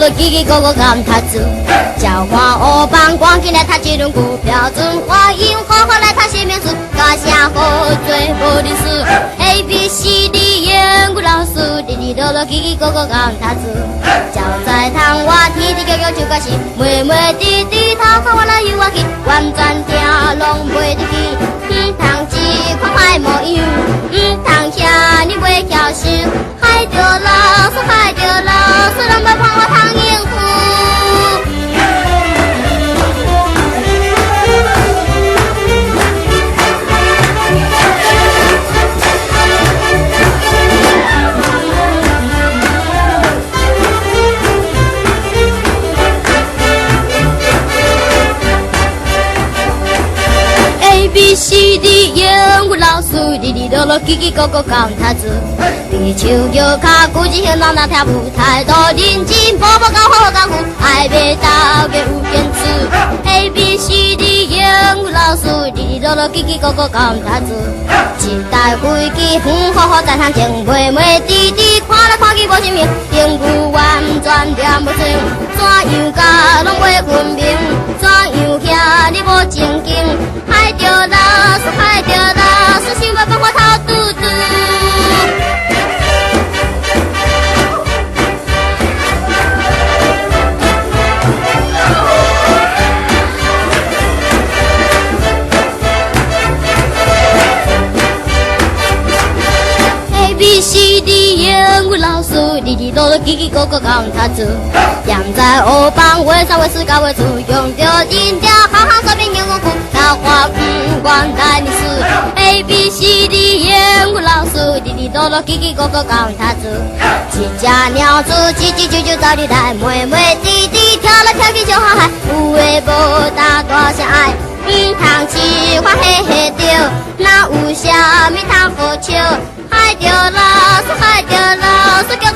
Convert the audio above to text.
了叽叽咕咕讲他子，叫花我帮光进来他这种股票准花银花花来他前面是嘎下喝醉不的是 A B C D 言古老师滴滴哆哆叽叽咕咕讲他子，叫在堂娃啼啼叫叫就个是妹妹弟弟他看我来有我去完全听拢袂得去，汤鸡快快莫有，汤下你袂晓收，害着老师害着老师，人们帮我烫银壶。A B C D 言语老师滴滴哆哆叽叽咕咕讲他子，地球有卡估计现让他跳舞太多认真波波高好高苦，爱别到给无坚持。A B C D 言语老师滴滴哆哆叽叽咕咕讲他子，一台飞机好好在向前，妹妹弟弟看来看去无心明，英语完全念不清，怎样教拢袂分明，怎样遐你无正经，害着老师害着老师，想要帮我偷嘟嘟。A B C D 言语老师滴滴哆哆叽叽咕咕讲他子，养在欧邦为啥为世高为主，用着人家行行随便用功夫，他话不管带你死。A B C D 言语老师滴滴哆哆叽叽咕咕讲他子，一只鸟子叽叽啾啾找你来，妹妹弟弟跳来跳去就好嗨，有诶无大大声爱。汤起花嘿嘿着，哪有啥物通好笑？害着老师害着老师叫